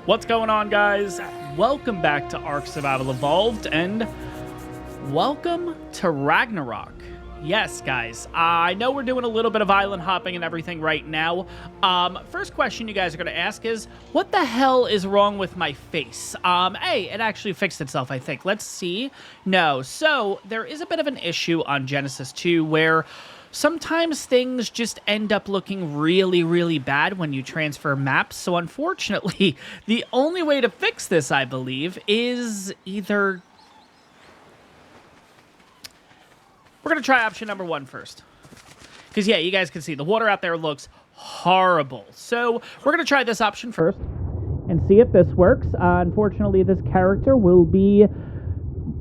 What's going on, guys? Welcome back to ARKsurvivalevolved, and welcome to Ragnarok. Yes, guys, I know we're doing a little bit of island hopping and everything right now. First question you guys are going to ask is, what the hell is wrong with my face? Hey, it actually fixed itself, I think. Let's see. No, so there is a bit of an issue on Genesis 2 where sometimes things just end up looking really bad when you transfer maps. So unfortunately, the only way to fix this, I believe, is either... We're going to try option number 1 first. Because, yeah, you guys can see the water out there looks horrible. So we're going to try this option first and see if this works. Unfortunately, this character will be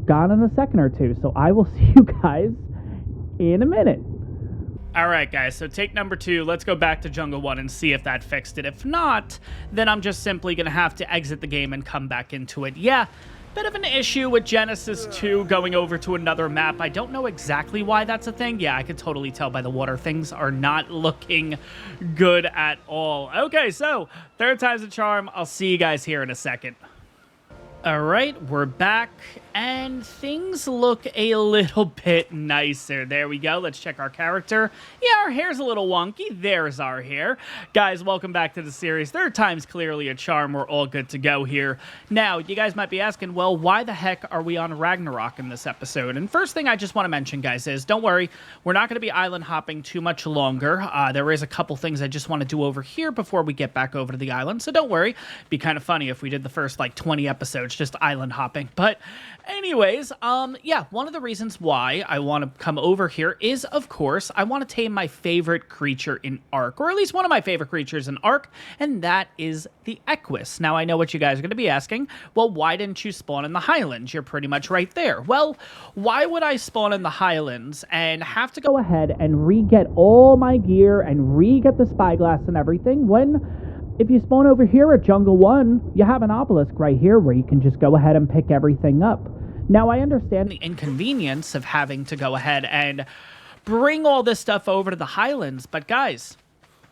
gone in a second or two. So I will see you guys in a minute. All right, guys, so take number 2. Let's go back to Jungle 1 and see if that fixed it. If not, then I'm just simply going to have to exit the game and come back into it. Yeah, bit of an issue with Genesis 2 going over to another map. I don't know exactly why that's a thing. Yeah, I could totally tell by the water. Things are not looking good at all. Okay, so third time's a charm. I'll see you guys here in a second. All right, we're back, and things look a little bit nicer. There we go. Let's check our character. Yeah, our hair's a little wonky. There's our hair. Guys, welcome back to the series. Third time's clearly a charm. We're all good to go here. Now, you guys might be asking, well, why the heck are we on Ragnarok in this episode? And first thing I just want to mention, guys, is don't worry. We're not going to be island hopping too much longer. There is a couple things I just want to do over here before we get back over to the island, so don't worry. It'd be kind of funny if we did the first, 20 episodes just island hopping. But anyways, yeah, one of the reasons why I want to come over here is, of course, I want to tame my favorite creature in ARK, or at least one of my favorite creatures in ARK, and that is the equus. Now, I know what you guys are going to be asking. Well, why didn't you spawn in the Highlands? You're pretty much right there. Well, why would I spawn in the Highlands and have to go ahead and re-get all my gear and re-get the spyglass and everything when... if you spawn over here at Jungle 1, you have an obelisk right here where you can just go ahead and pick everything up. Now, I understand the inconvenience of having to go ahead and bring all this stuff over to the Highlands, but guys,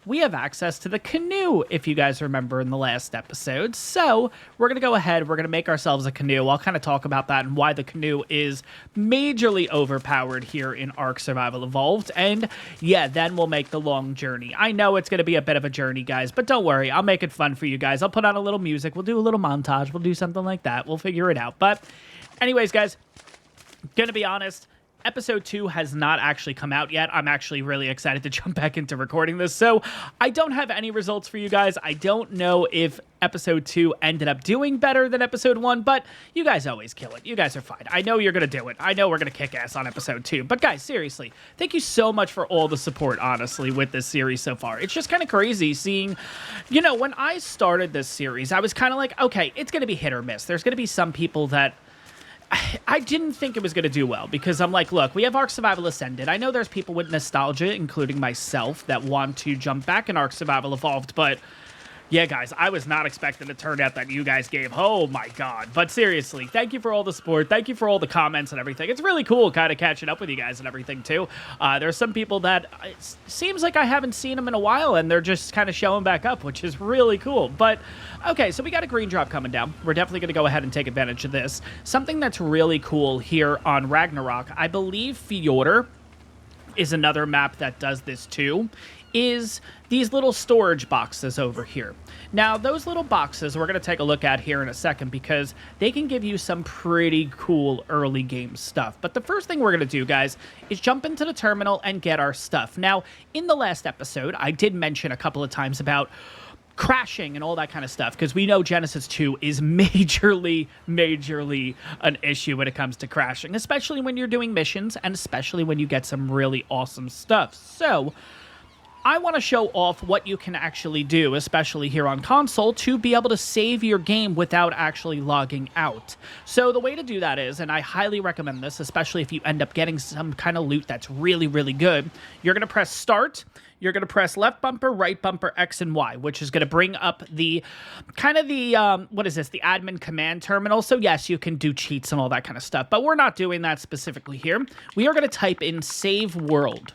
we have access to the canoe, if you guys remember in the last episode. So we're going to go ahead, we're going to make ourselves a canoe. I'll kind of talk about that and why the canoe is majorly overpowered here in ARKsurvivalevolved. And yeah, then we'll make the long journey. I know it's going to be a bit of a journey, guys, but don't worry. I'll make it fun for you guys. I'll put on a little music. We'll do a little montage. We'll do something like that. We'll figure it out. But anyways, guys, gonna be honest, Episode 2 has not actually come out yet. I'm actually really excited to jump back into recording this, so I don't have any results for you guys. I don't know if Episode 2 ended up doing better than Episode 1, but you guys always kill it. You guys are fine. I know you're going to do it. I know we're going to kick ass on Episode 2, but guys, seriously, thank you so much for all the support, honestly, with this series so far. It's just kind of crazy seeing, you know, when I started this series, I was kind of like, okay, it's going to be hit or miss. There's going to be some people that I didn't think it was going to do well because I'm like, look, we have Ark Survival Ascended. I know there's people with nostalgia, including myself, that want to jump back in Ark Survival Evolved, but yeah, guys, I was not expecting the turnout that you guys gave. Oh, my God. But seriously, thank you for all the support. Thank you for all the comments and everything. It's really cool kind of catching up with you guys and everything, too. There's some people that it seems like I haven't seen them in a while, and they're just kind of showing back up, which is really cool. But, okay, so we got a green drop coming down. We're definitely going to go ahead and take advantage of this. Something that's really cool here on Ragnarok, I believe Fjordur is another map that does this, too, is these little storage boxes over here. Now, those little boxes we're going to take a look at here in a second because they can give you some pretty cool early game stuff. But the first thing we're going to do, guys, is jump into the terminal and get our stuff. Now, in the last episode, I did mention a couple of times about crashing and all that kind of stuff, because we know Genesis 2 is majorly an issue when it comes to crashing, especially when you're doing missions and especially when you get some really awesome stuff. So I want to show off what you can actually do, especially here on console, to be able to save your game without actually logging out. So the way to do that is, and I highly recommend this, especially if you end up getting some kind of loot that's really good, you're going to press start, you're going to press left bumper, right bumper, X and Y, which is going to bring up the, what is this, the admin command terminal. So yes, you can do cheats and all that kind of stuff, but we're not doing that specifically here. We are going to type in save world.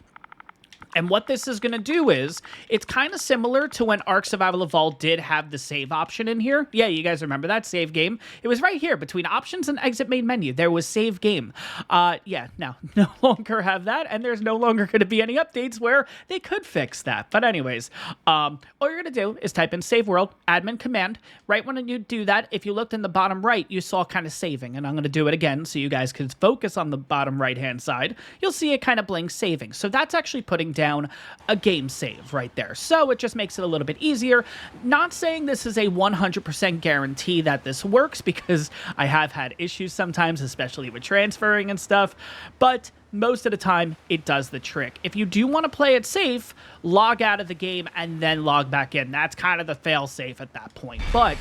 And what this is going to do is, it's kind of similar to when ARKsurvivalevolved did have the save option in here. Yeah, you guys remember that save game? It was right here between options and exit main menu. There was save game. Yeah, no longer have that, and there's no longer going to be any updates where they could fix that. But anyways, all you're going to do is type in save world, admin command. Right when you do that, if you looked in the bottom right, you saw kind of saving, and I'm going to do it again so you guys can focus on the bottom right-hand side. You'll see it kind of blink saving. So that's actually putting down a game save right there. So it just makes it a little bit easier. Not saying this is a 100% guarantee that this works, because I have had issues sometimes, especially with transferring and stuff, but most of the time it does the trick. If you do want to play it safe, log out of the game and then log back in. That's kind of the fail safe at that point. But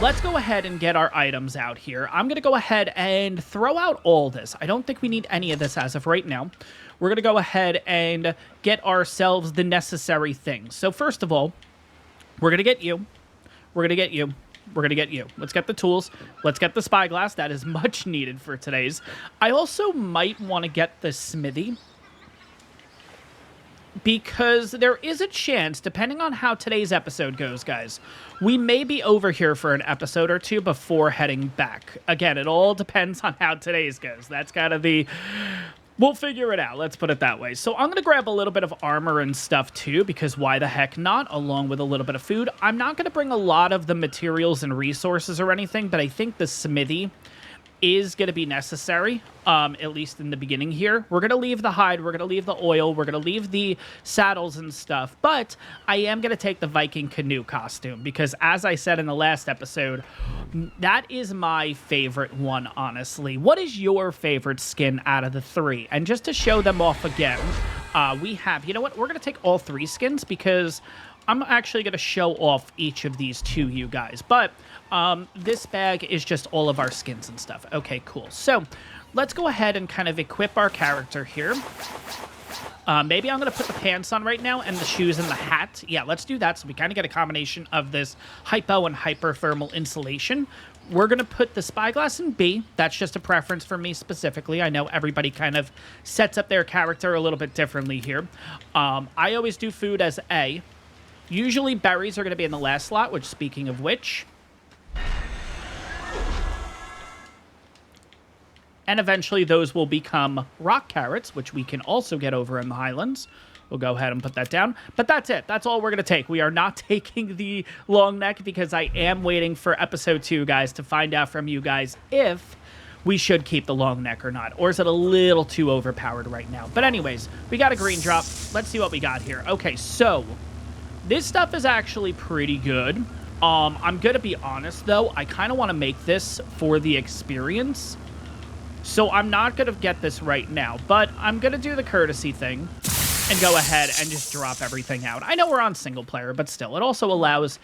let's go ahead and get our items out here. I'm going to go ahead and throw out all this. I don't think we need any of this as of right now. We're going to go ahead and get ourselves the necessary things. So first of all, we're going to get you. We're going to get you. We're going to get you. Let's get the tools. Let's get the spyglass. That is much needed for today's. I also might want to get the smithy, because there is a chance, depending on how today's episode goes, guys, we may be over here for an episode or two before heading back. Again, it all depends on how today's goes. That's kind of the... We'll figure it out. Let's put it that way. So I'm going to grab a little bit of armor and stuff too, because why the heck not, along with a little bit of food. I'm not going to bring a lot of the materials and resources or anything, but I think the smithy is going to be necessary, at least in the beginning here. We're going to leave the hide, we're going to leave the oil, we're going to leave the saddles and stuff, but I am going to take the Viking canoe costume, because as I said in the last episode, that is my favorite one, honestly. What is your favorite skin out of the three? And just to show them off again, we have, you know what, we're going to take all three skins, because I'm actually going to show off each of these to you guys, but this bag is just all of our skins and stuff. Okay, cool. So let's go ahead and kind of equip our character here. Maybe I'm going to put the pants on right now and the shoes and the hat. Yeah, let's do that. So we kind of get a combination of this hypo and hyperthermal insulation. We're going to put the spyglass in B. That's just a preference for me specifically. I know everybody kind of sets up their character a little bit differently here. I always do food as A. Usually berries are going to be in the last slot, which, speaking of which... And eventually those will become rock carrots, which we can also get over in the Highlands. We'll go ahead and put that down. But that's it. That's all we're going to take. We are not taking the long neck, because I am waiting for episode 2, guys, to find out from you guys if we should keep the long neck or not. Or is it a little too overpowered right now? But anyways, we got a green drop. Let's see what we got here. Okay, so this stuff is actually pretty good. I'm going to be honest, though. I kind of want to make this for the experience. So I'm not going to get this right now, but I'm going to do the courtesy thing and go ahead and just drop everything out. I know we're on single player, but still, it also allows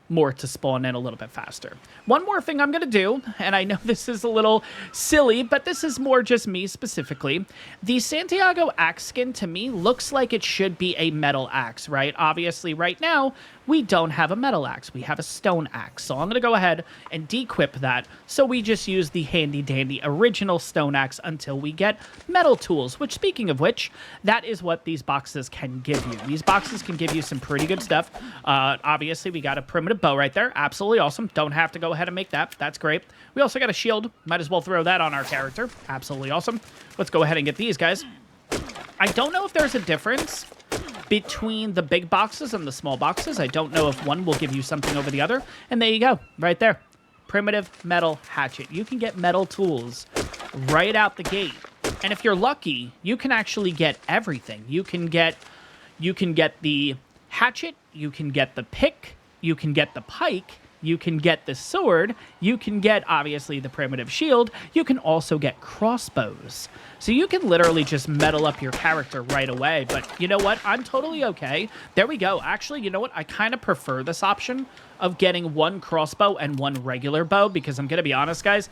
more to spawn in a little bit faster. One more thing I'm going to do, and I know this is a little silly, but this is more just me specifically. The Santiago axe skin, to me, looks like it should be a metal axe, right? Obviously, right now, we don't have a metal axe. We have a stone axe. So I'm going to go ahead and de-equip that. So we just use the handy-dandy original stone axe until we get metal tools, which, speaking of which, that is what these boxes can give you. These boxes can give you some pretty good stuff. Obviously, we got a primitive bow right there. Absolutely awesome. Don't have to go ahead and make that. That's great. We also got a shield. Might as well throw that on our character. Absolutely awesome. Let's go ahead and get these guys. I don't know if there's a difference between the big boxes and the small boxes. I don't know if one will give you something over the other. And there you go, right there. Primitive metal hatchet. You can get metal tools right out the gate. And if you're lucky, you can actually get everything. You can get the hatchet, you can get the pick, you can get the pike, you can get the sword, you can get, obviously, the primitive shield, you can also get crossbows. So you can literally just metal up your character right away, but you know what? I'm totally okay. There we go. Actually, you know what? I kind of prefer this option of getting one crossbow and one regular bow, because I'm going to be honest, guys,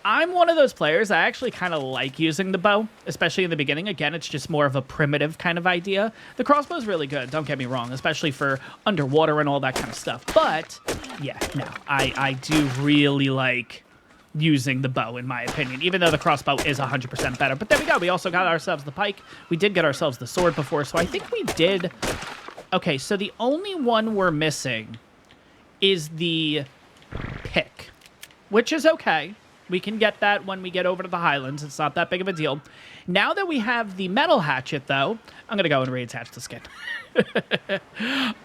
I'm one of those players, I actually kind of like using the bow, especially in the beginning. Again, it's just more of a primitive kind of idea. The crossbow is really good, don't get me wrong, especially for underwater and all that kind of stuff. But, yeah, no, I do really like using the bow, in my opinion, even though the crossbow is 100% better. But there we go. We also got ourselves the pike. We did get ourselves the sword before, so I think we did... Okay, so the only one we're missing is the pick, which is okay. We can get that when we get over to the Highlands. It's not that big of a deal. Now that we have the metal hatchet, though, I'm going to go and reattach the skin.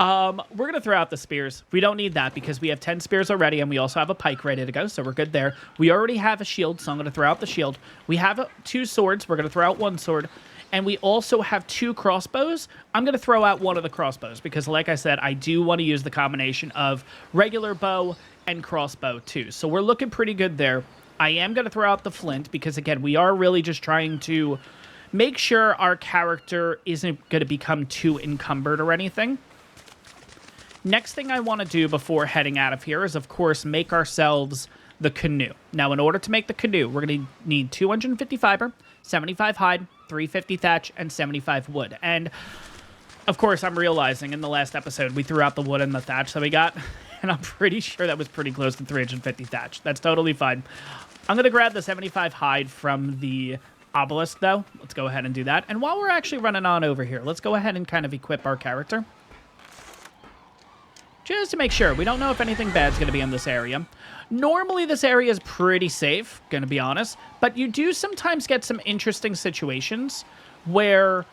We're going to throw out the spears. We don't need that because we have 10 spears already, and we also have a pike ready to go, so we're good there. We already have a shield, so I'm going to throw out the shield. We have 2 swords. We're going to throw out 1 sword. And we also have 2 crossbows. I'm going to throw out 1 of the crossbows because, like I said, I do want to use the combination of regular bow and crossbow, too. So we're looking pretty good there. I am going to throw out the flint because, again, we are really just trying to make sure our character isn't going to become too encumbered or anything. Next thing I want to do before heading out of here is, of course, make ourselves the canoe. Now, in order to make the canoe, we're going to need 250 fiber, 75 hide, 350 thatch, and 75 wood. And, of course, I'm realizing in the last episode we threw out the wood and the thatch that we got, and I'm pretty sure that was pretty close to 350 thatch. That's totally fine. I'm going to grab the 75 hide from the obelisk, though. Let's go ahead and do that. And while we're actually running on over here, let's go ahead and kind of equip our character. Just to make sure. We don't know if anything bad's going to be in this area. Normally, this area is pretty safe, going to be honest. But you do sometimes get some interesting situations where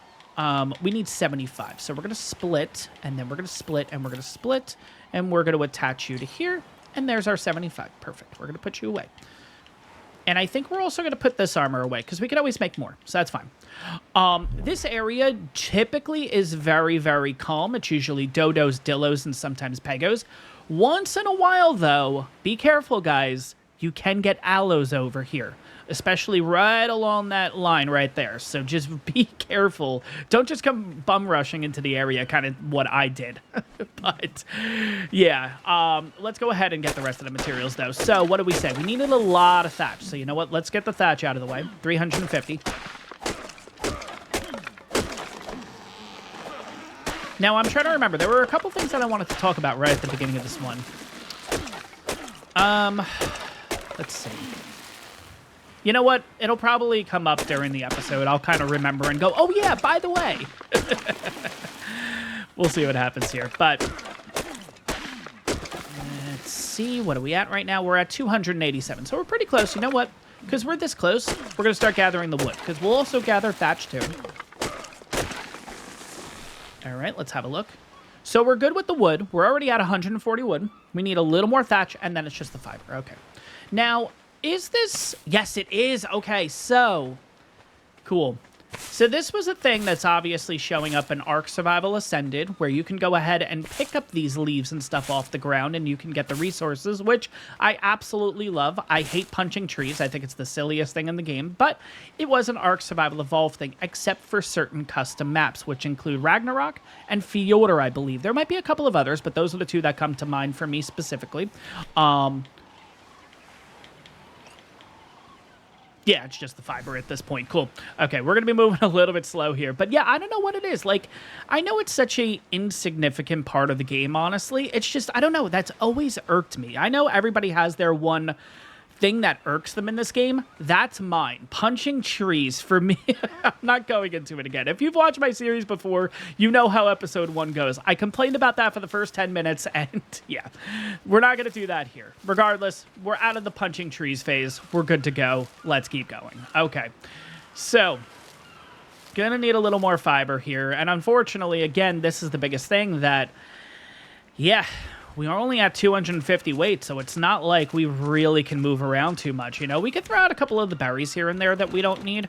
we need 75. So we're going to split, and then we're going to split, and we're going to split, and we're going to attach you to here. And there's our 75. Perfect. We're going to put you away. And I think we're also going to put this armor away, because we can always make more, so that's fine. This area typically is very, very calm. It's usually dodos, dillos, and sometimes pegos. Once in a while, though, be careful, guys. You can get aloes over here, especially right along that line right there. So just be careful. Don't just come bum rushing into the area, kind of what I did. But, yeah, let's go ahead and get the rest of the materials, though. So what did we say? We needed a lot of thatch. So you know what? Let's get the thatch out of the way. 350. Now, I'm trying to remember. There were a couple things that I wanted to talk about right at the beginning of this one. Let's see. You know what? It'll probably come up during the episode. I'll kind of remember and go, oh, yeah, by the way. We'll see what happens here. But let's see. What are we at right now? We're at 287. So we're pretty close. You know what? Because we're this close, we're going to start gathering the wood. Because we'll also gather thatch, too. All right, let's have a look. So we're good with the wood. We're already at 140 wood. We need a little more thatch, and then it's just the fiber. Okay. Now, is this... Yes, it is. Okay, so... Cool. So this was a thing that's obviously showing up in Ark Survival Ascended, where you can go ahead and pick up these leaves and stuff off the ground, and you can get the resources, which I absolutely love. I hate punching trees. I think it's the silliest thing in the game, but it was an Ark Survival Evolved thing, except for certain custom maps, which include Ragnarok and Fjordur, I believe. There might be a couple of others, but those are the 2 that come to mind for me specifically. Yeah, it's just the fiber at this point. Cool. Okay, we're going to be moving a little bit slow here. But yeah, I don't know what it is. Like, I know it's such a insignificant part of the game, honestly. It's just, I don't know. That's always irked me. I know everybody has their one thing that irks them in this game. That's mine. Punching trees, for me. I'm not going into it again. If you've watched my series before, you know how episode 1 goes. I complained about that for the first 10 minutes, and yeah, we're not going to do that here. Regardless, we're out of the punching trees phase. We're good to go. Let's keep going. Okay, so gonna need a little more fiber here, and unfortunately, again, this is the biggest thing that, yeah, we are only at 250 weight, so it's not like we really can move around too much. You know, we could throw out a couple of the berries here and there that we don't need,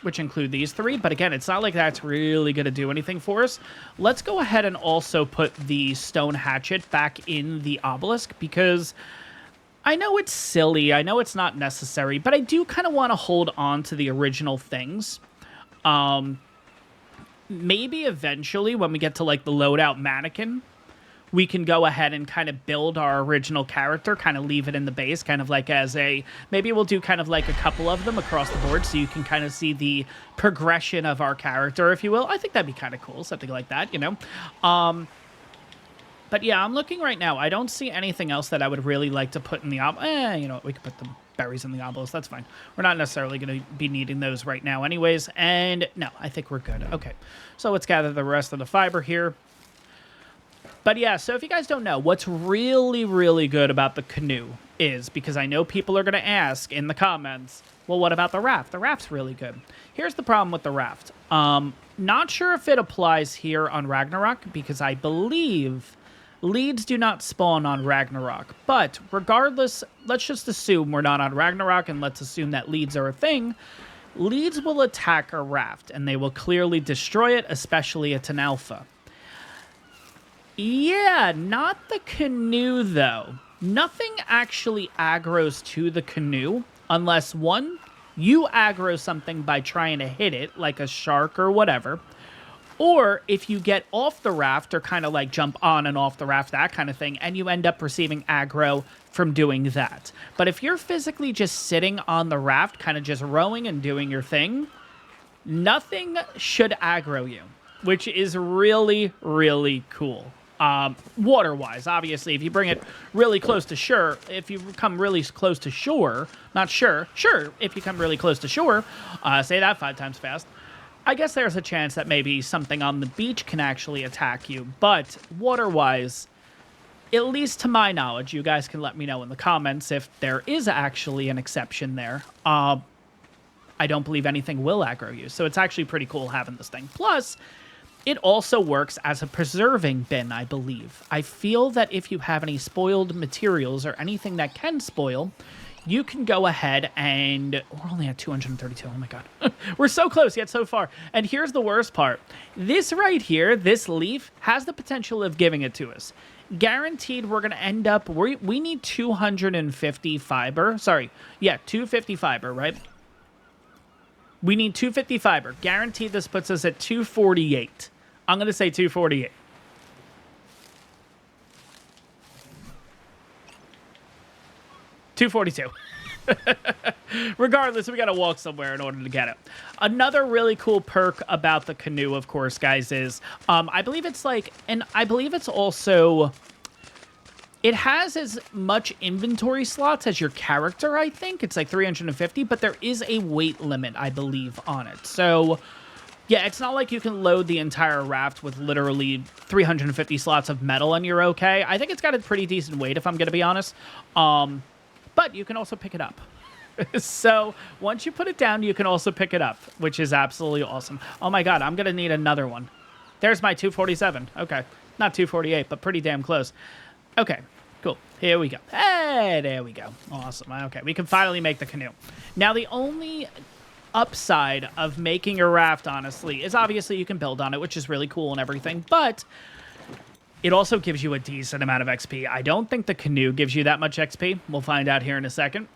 which include these 3. But again, it's not like that's really going to do anything for us. Let's go ahead and also put the stone hatchet back in the obelisk, because I know it's silly. I know it's not necessary, but I do kind of want to hold on to the original things. Maybe eventually when we get to, like, the loadout mannequin, we can go ahead and kind of build our original character, kind of leave it in the base, kind of like as a... Maybe we'll do kind of like a couple of them across the board so you can kind of see the progression of our character, if you will. I think that'd be kind of cool, something like that, you know? But yeah, I'm looking right now. I don't see anything else that I would really like to put in the you know what, we could put the berries in the obelisk. That's fine. We're not necessarily going to be needing those right now anyways. And no, I think we're good. Okay, so let's gather the rest of the fiber here. But yeah, so if you guys don't know, what's really, really good about the canoe is, because I know people are going to ask in the comments, well, what about the raft? The raft's really good. Here's the problem with the raft. Not sure if it applies here on Ragnarok, because I believe leads do not spawn on Ragnarok. But regardless, let's just assume we're not on Ragnarok, and let's assume that leads are a thing. Leads will attack a raft, and they will clearly destroy it, especially at an alpha. Yeah, not the canoe, though. Nothing actually aggroes to the canoe, unless, one, you aggro something by trying to hit it, like a shark or whatever, or if you get off the raft, or kind of like jump on and off the raft, that kind of thing, and you end up receiving aggro from doing that. But if you're physically just sitting on the raft, kind of just rowing and doing your thing, nothing should aggro you, which is really, really cool. Water-wise, obviously, if you bring it really close to shore, if you come really close to shore, not sure, if you come really close to shore, say that 5 times fast, I guess there's a chance that maybe something on the beach can actually attack you, but water-wise, at least to my knowledge, you guys can let me know in the comments if there is actually an exception there. I don't believe anything will aggro you, so it's actually pretty cool having this thing. Plus, it also works as a preserving bin, I believe. I feel that if you have any spoiled materials or anything that can spoil, you can go ahead and... We're only at 232. Oh my god. We're so close yet so far. And here's the worst part. This right here, this leaf, has the potential of giving it to us. Guaranteed we're going to end up... We need 250 fiber. Sorry. Yeah, 250 fiber, right? We need 250 fiber. Guaranteed this puts us at 248. I'm going to say 248. $242. Regardless, we got to walk somewhere in order to get it. Another really cool perk about the canoe, of course, guys, is I believe it's like, and I believe it's also, it has as much inventory slots as your character, I think. It's like 350, but there is a weight limit, I believe, on it. So, yeah, it's not like you can load the entire raft with literally 350 slots of metal and you're okay. I think it's got a pretty decent weight, if I'm going to be honest. But you can also pick it up. So once you put it down, you can also pick it up, which is absolutely awesome. Oh my god, I'm going to need another one. There's my 247. Okay. Not 248, but pretty damn close. Okay, cool. Here we go. Hey, there we go. Awesome. Okay, we can finally make the canoe. Now, the only upside of making a raft, honestly, is obviously you can build on it, which is really cool and everything, but it also gives you a decent amount of XP. I don't think the canoe gives you that much XP. We'll find out here in a second.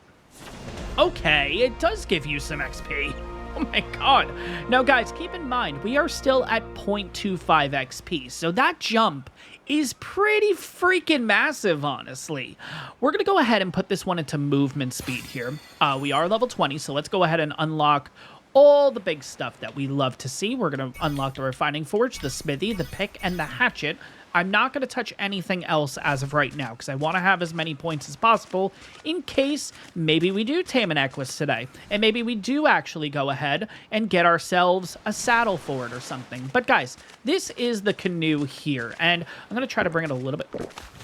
Okay, it does give you some XP. Oh my god. Now, guys, keep in mind, we are still at 0.25 XP, so that jump is pretty freaking massive, honestly. We're going to go ahead and put this one into movement speed here. We are level 20, so let's go ahead and unlock all the big stuff that we love to see. We're going to unlock the refining forge, the smithy, the pick, and the hatchet. I'm not going to touch anything else as of right now because I want to have as many points as possible in case maybe we do tame an equus today. And maybe we do actually go ahead and get ourselves a saddle for it or something. But guys, this is the canoe here. And I'm going to try to bring it a little bit...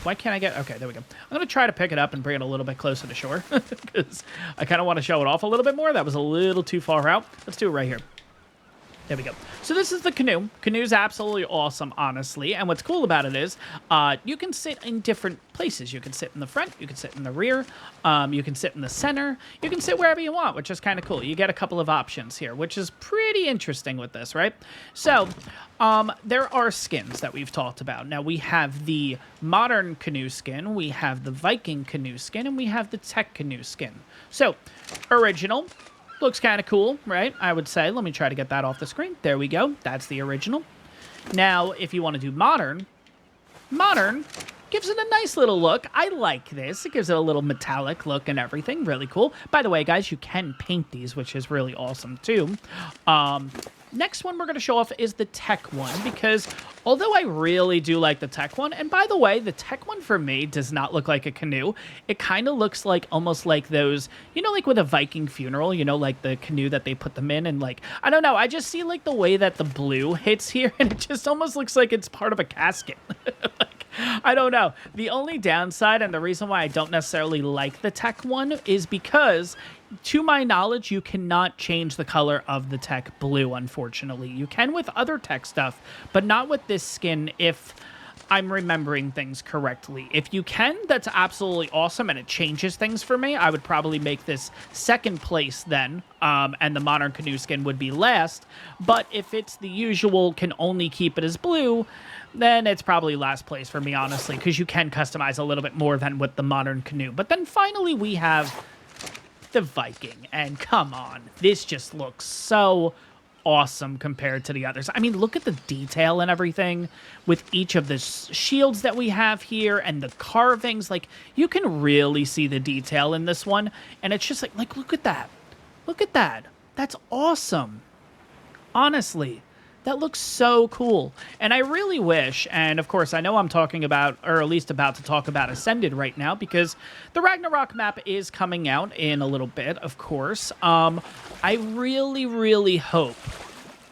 Why can't I get... Okay, there we go. I'm going to try to pick it up and bring it a little bit closer to shore because I kind of want to show it off a little bit more. That was a little too far out. Let's do it right here. There we go. So this is the canoe. Canoe's absolutely awesome, honestly. And what's cool about it is you can sit in different places. You can sit in the front. You can sit in the rear. You can sit in the center. You can sit wherever you want, which is kind of cool. You get a couple of options here, which is pretty interesting with this, right? So there are skins that we've talked about. Now, we have the modern canoe skin. We have the Viking canoe skin. And we have the tech canoe skin. So, original. Looks kind of cool, right? I would say. Let me try to get that off the screen. There we go. That's the original. Now, if you want to do modern, modern gives it a nice little look. I like this. It gives it a little metallic look and everything. Really cool. By the way, guys, you can paint these, which is really awesome, too. Next one we're going to show off is the tech one, because although I really do like the tech one, and by the way, the tech one for me does not look like a canoe. It kind of looks like almost like those, you know, like with a Viking funeral, you know, like the canoe that they put them in, and like, I don't know, I just see like the way that the blue hits here, and it just almost looks like it's part of a casket. Like, I don't know. The only downside and the reason why I don't necessarily like the tech one is because, to my knowledge, you cannot change the color of the tech blue, unfortunately. You can with other tech stuff, but not with this skin if I'm remembering things correctly. If you can, that's absolutely awesome, and it changes things for me. I would probably make this second place then, and the modern canoe skin would be last. But if it's the usual, can only keep it as blue, then it's probably last place for me, honestly, because you can customize a little bit more than with the modern canoe. But then finally we have the Viking, and come on, this just looks so awesome compared to the others. I mean, look at the detail and everything with each of the shields that we have here and the carvings. Like, you can really see the detail in this one, and it's just like look at that. Look at that. That's awesome. Honestly, that looks so cool. And I really wish, and of course I know I'm talking about, or at least about to talk about Ascended right now, because the Ragnarok map is coming out in a little bit, of course. I really, really hope,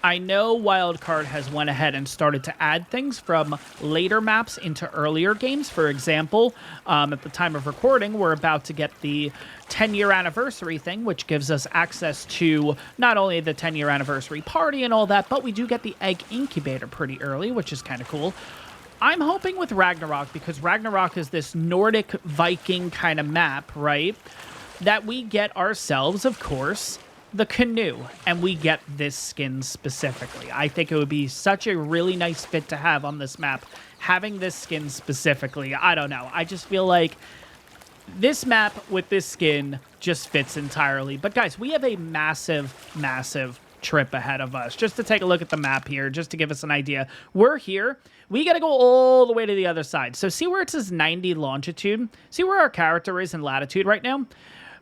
I know Wildcard has went ahead and started to add things from later maps into earlier games. For example, at the time of recording, we're about to get the 10-year anniversary thing, which gives us access to not only the 10-year anniversary party and all that, but we do get the egg incubator pretty early, which is kind of cool. I'm hoping with Ragnarok, because Ragnarok is this Nordic Viking kind of map, right, that we get ourselves, of course, the canoe, and we get this skin specifically. I think it would be such a really nice fit to have on this map, having this skin specifically. I don't know. I just feel like this map with this skin just fits entirely. But guys, we have a massive, massive trip ahead of us. Just to take a look at the map here, just to give us an idea. We're here. We got to go all the way to the other side. So see where it says 90 longitude? See where our character is in latitude right now?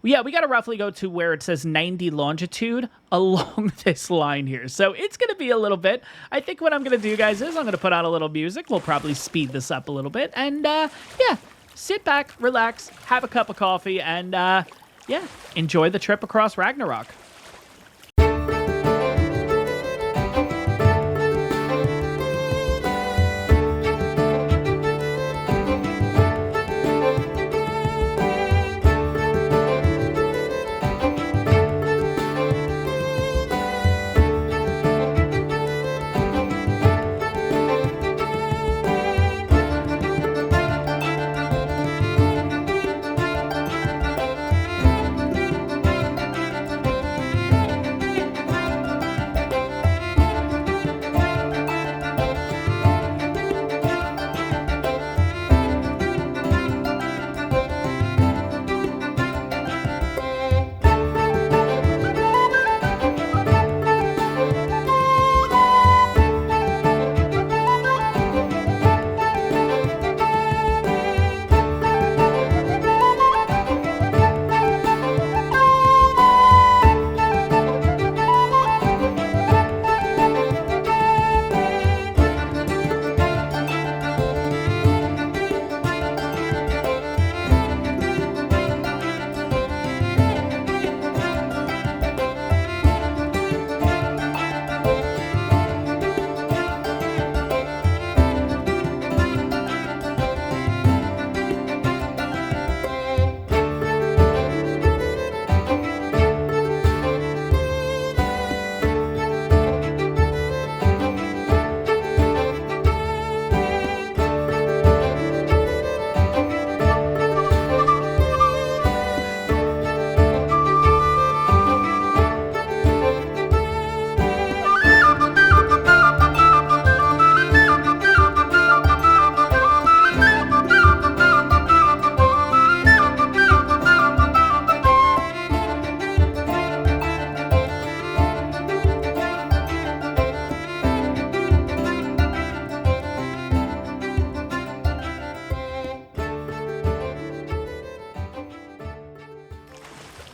Yeah, we got to roughly go to where it says 90 longitude along this line here. So it's going to be a little bit. I think what I'm going to do, guys, is I'm going to put on a little music. We'll probably speed this up a little bit. And, yeah, sit back, relax, have a cup of coffee, and, yeah, enjoy the trip across Ragnarok.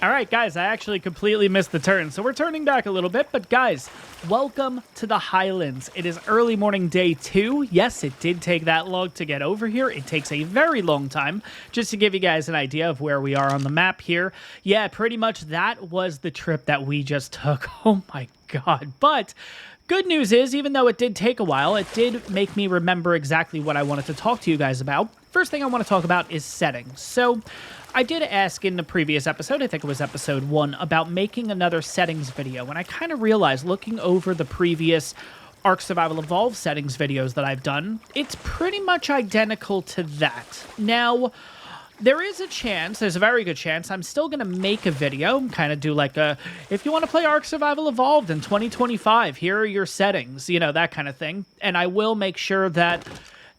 All right, guys, I actually completely missed the turn, so we're turning back a little bit. But guys, welcome to the Highlands. It is early morning day 2. Yes, it did take that long to get over here. It takes a very long time. Just to give you guys an idea of where we are on the map here. Yeah, pretty much that was the trip that we just took. Oh my god. But good news is, even though it did take a while, it did make me remember exactly what I wanted to talk to you guys about. First thing I want to talk about is settings. So I did ask in the previous episode, I think it was episode 1, about making another settings video, and I kind of realized, looking over the previous ARKsurvivalevolved settings videos that I've done, it's pretty much identical to that. Now, there is a chance, there's a very good chance, I'm still going to make a video, kind of do like a, if you want to play ARKsurvivalevolved in 2025, here are your settings, you know, that kind of thing. And I will make sure that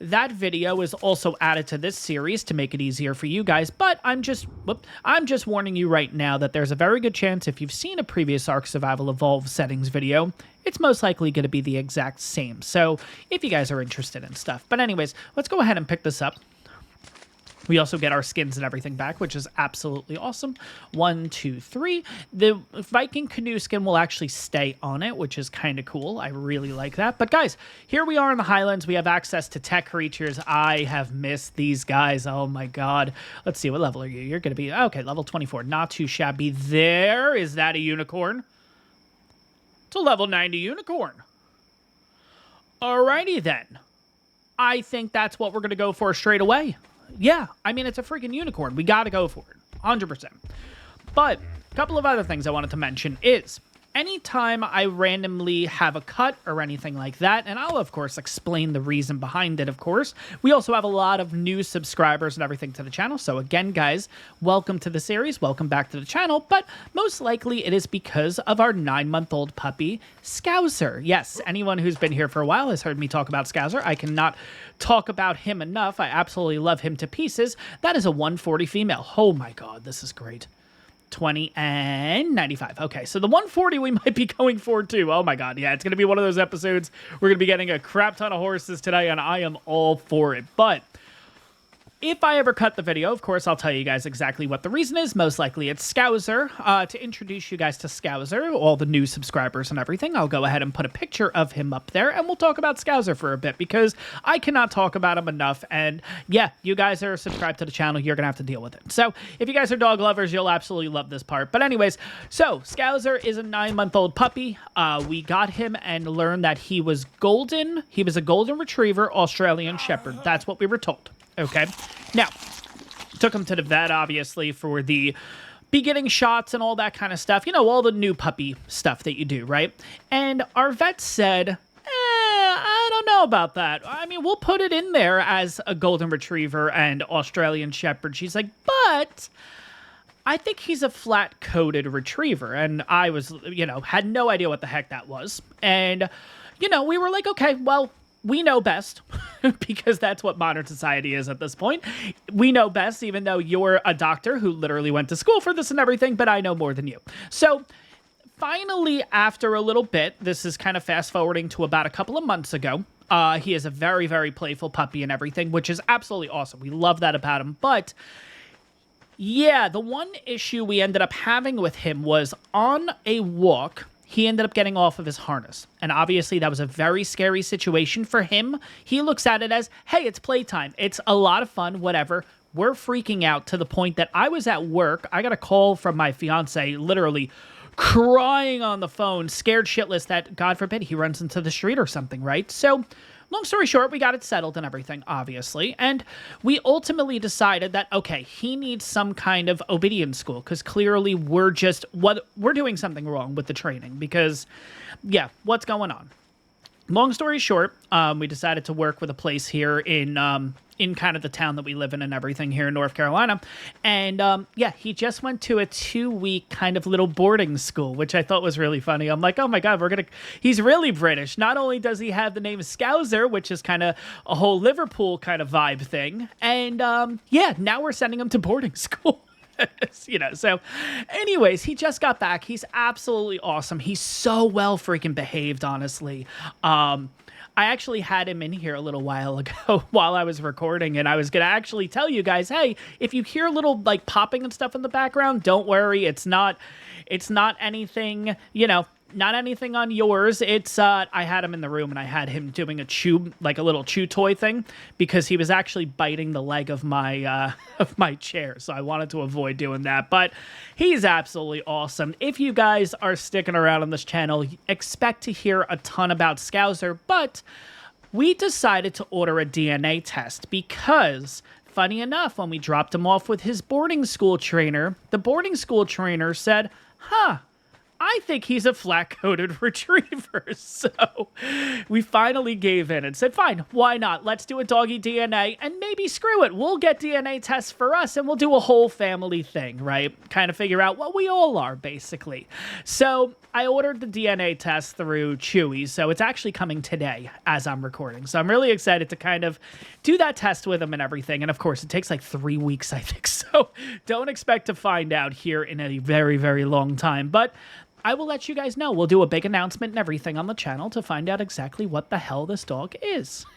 that video is also added to this series to make it easier for you guys, but I'm just warning you right now that there's a very good chance if you've seen a previous ARKsurvivalevolved settings video, it's most likely going to be the exact same. So if you guys are interested in stuff. But anyways, let's go ahead and pick this up. We also get our skins and everything back, which is absolutely awesome. 1, 2, 3. The Viking canoe skin will actually stay on it, which is kind of cool. I really like that. But guys, here we are in the Highlands. We have access to tech creatures. I have missed these guys. Oh my god. Let's see, what level are you? You're going to be, okay, level 24. Not too shabby there. Is that a unicorn? It's a level 90 unicorn. Alrighty then. I think that's what we're going to go for straight away. Yeah, I mean, it's a freaking unicorn. We got to go for it, 100%. But a couple of other things I wanted to mention is, anytime I randomly have a cut or anything like that, and I'll, of course, explain the reason behind it, of course. We also have a lot of new subscribers and everything to the channel. So again, guys, welcome to the series. Welcome back to the channel. But most likely it is because of our 9-month-old puppy, Scouser. Yes, anyone who's been here for a while has heard me talk about Scouser. I cannot talk about him enough. I absolutely love him to pieces. That is a 140 female. Oh my god, this is great. 20 and 95. Okay, so the 140 we might be going for too. Oh my god, yeah, it's going to be one of those episodes. We're going to be getting a crap ton of horses today, and I am all for it. But if I ever cut the video, of course, I'll tell you guys exactly what the reason is. Most likely it's Scouser. To introduce you guys to Scouser, all the new subscribers and everything, I'll go ahead and put a picture of him up there, and we'll talk about Scouser for a bit, because I cannot talk about him enough. And yeah, you guys are subscribed to the channel, you're going to have to deal with it. So if you guys are dog lovers, you'll absolutely love this part. But anyways, so Scouser is a 9-month-old puppy. We got him and learned that he was golden. He was a golden retriever, Australian Shepherd. That's what we were told. Okay, now, took him to the vet, obviously, for the beginning shots and all that kind of stuff. You know, all the new puppy stuff that you do, right? And our vet said, I don't know about that. I mean, we'll put it in there as a golden retriever and Australian Shepherd. She's like, but I think he's a flat-coated retriever. And I was, you know, had no idea what the heck that was. And, you know, we were like, okay, well, we know best, because that's what modern society is at this point. We know best, even though you're a doctor who literally went to school for this and everything, but I know more than you. So finally, after a little bit, this is kind of fast forwarding to about a couple of months ago, he is a very, very playful puppy and everything, which is absolutely awesome. We love that about him. But yeah, the one issue we ended up having with him was on a walk, he ended up getting off of his harness. And obviously that was a very scary situation for him. He looks at it as, hey, it's playtime. It's a lot of fun, whatever. We're freaking out to the point that I was at work. I got a call from my fiance, literally crying on the phone, scared shitless that, God forbid, he runs into the street or something, right? So long story short, we got it settled and everything, obviously, and we ultimately decided that, okay, he needs some kind of obedience school, because clearly we're doing something wrong with the training, because, yeah, what's going on? Long story short, we decided to work with a place here in kind of the town that we live in and everything here in North Carolina. And yeah, he just went to a 2-week kind of little boarding school, which I thought was really funny. I'm like, oh my God, he's really British. Not only does he have the name Scouser, which is kind of a whole Liverpool kind of vibe thing. And yeah, now we're sending him to boarding school. You know, so anyways, he just got back. He's absolutely awesome. He's so well freaking behaved, honestly. I actually had him in here a little while ago while I was recording, and I was going to actually tell you guys, hey, if you hear little like popping and stuff in the background, don't worry. It's not anything, you know, not anything on yours. It's, I had him in the room and I had him doing a chew, like a little chew toy thing, because he was actually biting the leg of my chair. So I wanted to avoid doing that, but he's absolutely awesome. If you guys are sticking around on this channel, expect to hear a ton about Scouser, but we decided to order a DNA test because, funny enough, when we dropped him off with his boarding school trainer, the boarding school trainer said, huh, I think he's a flat-coated retriever. So we finally gave in and said, fine, why not? Let's do a doggy DNA, and maybe screw it. We'll get DNA tests for us, and we'll do a whole family thing, right? Kind of figure out what we all are, basically. So I ordered the DNA test through Chewy, so it's actually coming today as I'm recording. So I'm really excited to kind of do that test with him and everything. And of course, it takes like 3 weeks, I think. So don't expect to find out here in a very, very long time. But I will let you guys know. We'll do a big announcement and everything on the channel to find out exactly what the hell this dog is.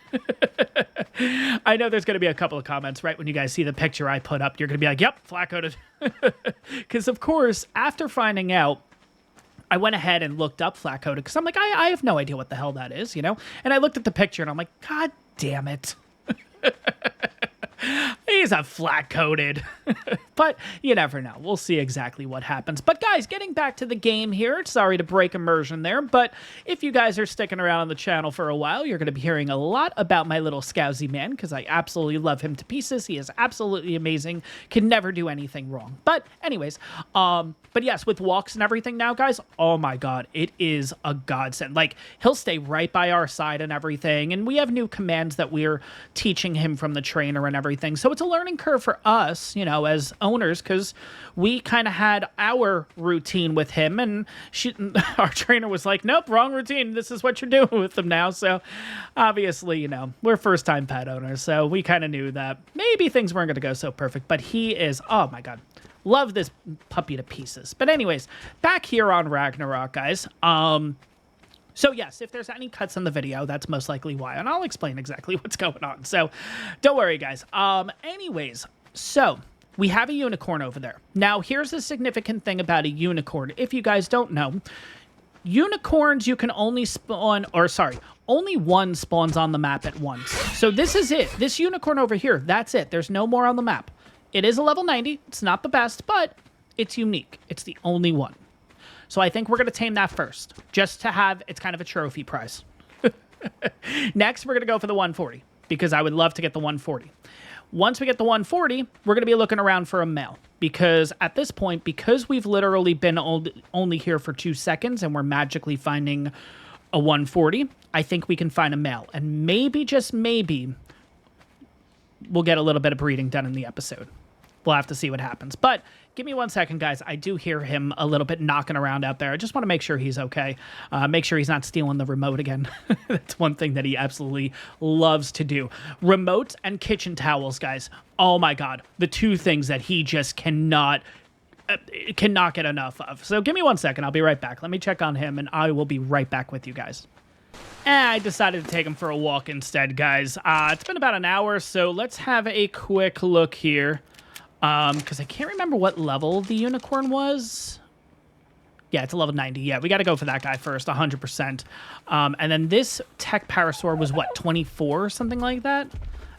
I know there's going to be a couple of comments, right? When you guys see the picture I put up, you're going to be like, yep, flat-coated. Because, of course, after finding out, I went ahead and looked up flat-coated because I'm like, I have no idea what the hell that is, you know? And I looked at the picture and I'm like, God damn it. He's a flat-coated. But you never know. We'll see exactly what happens. But guys, getting back to the game here. Sorry to break immersion there, but if you guys are sticking around on the channel for a while, you're going to be hearing a lot about my little Scousy man, because I absolutely love him to pieces. He is absolutely amazing. Can never do anything wrong. But anyways, but yes, with walks and everything now, guys, oh my god, it is a godsend. Like, he'll stay right by our side and everything, and we have new commands that we're teaching him from the trainer and everything. So it's a learning curve for us, you know, as owners, because we kind of had our routine with him, and our trainer was like, nope, wrong routine. This is what you're doing with him now. So obviously, you know, we're first-time pet owners, so we kind of knew that maybe things weren't going to go so perfect, but he is, oh my god, love this puppy to pieces. But anyways, back here on Ragnarok, guys, so yes, if there's any cuts in the video, that's most likely why, and I'll explain exactly what's going on. So don't worry, guys. Anyways, so we have a unicorn over there. Now, here's the significant thing about a unicorn. If you guys don't know, unicorns you can only spawn, or sorry, only one spawns on the map at once. So this is it. This unicorn over here, that's it. There's no more on the map. It is a level 90. It's not the best, but it's unique. It's the only one. So I think we're going to tame that first, just to have, it's kind of a trophy prize. Next, we're going to go for the 140, because I would love to get the 140. Once we get the 140, we're going to be looking around for a male, because at this point, because we've literally been only here for 2 seconds and we're magically finding a 140, I think we can find a male. And maybe, just maybe, we'll get a little bit of breeding done in the episode. We'll have to see what happens. But give me 1 second, guys. I do hear him a little bit knocking around out there. I just want to make sure he's okay. Make sure he's not stealing the remote again. That's one thing that he absolutely loves to do. Remotes and kitchen towels, guys. Oh my god. The two things that he just cannot get enough of. So give me 1 second. I'll be right back. Let me check on him, and I will be right back with you guys. I decided to take him for a walk instead, guys. It's been about an hour, so let's have a quick look here. Because I can't remember what level the unicorn was. Yeah, it's a level 90. Yeah, we got to go for that guy first, 100%. And then this tech parasaur was, what, 24 or something like that?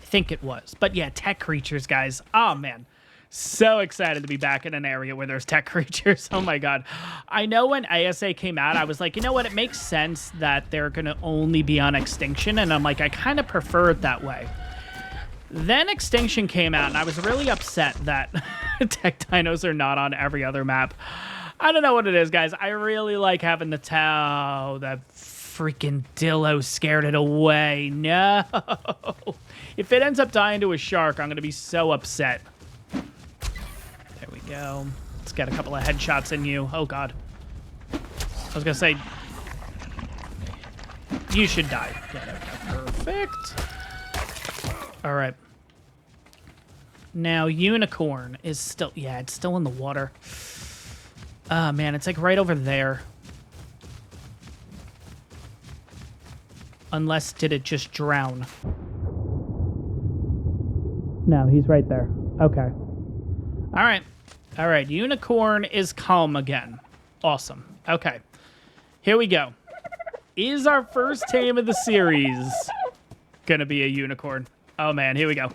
I think it was. But yeah, tech creatures, guys. Oh, man. So excited to be back in an area where there's tech creatures. Oh, my God. I know when ASA came out, I was like, you know what? It makes sense that they're going to only be on Extinction. And I'm like, I kind of prefer it that way. Then Extinction came out, and I was really upset that tech dinos are not on every other map. I don't know what it is, guys. I really like having the Tau. That freaking Dillo scared it away. No. If it ends up dying to a shark, I'm going to be so upset. There we go. Let's get a couple of headshots in you. Oh, God. I was going to say, you should die. Yeah, there we go. Perfect. All right. Now, unicorn is still... Yeah, it's still in the water. Oh, man, it's like right over there. Unless, did it just drown? No, he's right there. Okay. All right. All right. Unicorn is calm again. Awesome. Okay. Here we go. Is our first tame of the series gonna be a unicorn? Oh, man. Here we go.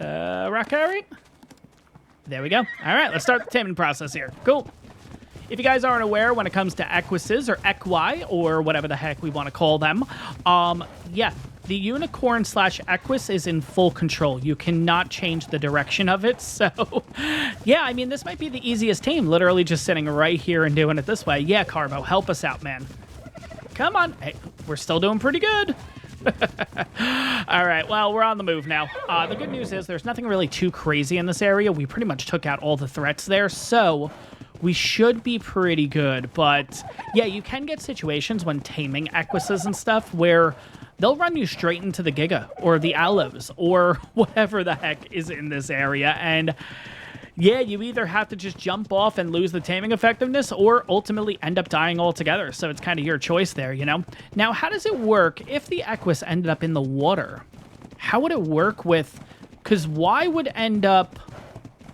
Rock carrot? There we go. All right. Let's start the taming process here. Cool. If you guys aren't aware, when it comes to equises or equi or whatever the heck we want to call them, yeah, the unicorn / equus is in full control. You cannot change the direction of it. So, yeah, I mean, this might be the easiest tame, literally just sitting right here and doing it this way. Yeah, Carbo, help us out, man. Come on. Hey, we're still doing pretty good. All right, well, we're on the move now. The good news is there's nothing really too crazy in this area. We pretty much took out all the threats there, so we should be pretty good. But yeah, you can get situations when taming equises and stuff where they'll run you straight into the Giga or the Aloes or whatever the heck is in this area. And yeah, you either have to just jump off and lose the taming effectiveness or ultimately end up dying altogether. So it's kind of your choice there, you know? Now, how does it work if the equus ended up in the water? How would it work with... Because Y would end up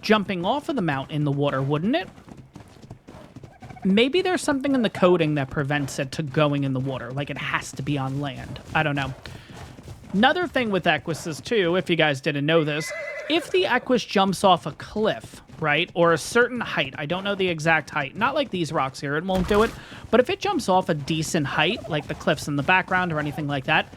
jumping off of the mount in the water, wouldn't it? Maybe there's something in the coding that prevents it to going in the water. Like it has to be on land. I don't know. Another thing with equises, too, if you guys didn't know this, if the equus jumps off a cliff, right, or a certain height, I don't know the exact height, not like these rocks here, it won't do it, but if it jumps off a decent height, like the cliffs in the background or anything like that,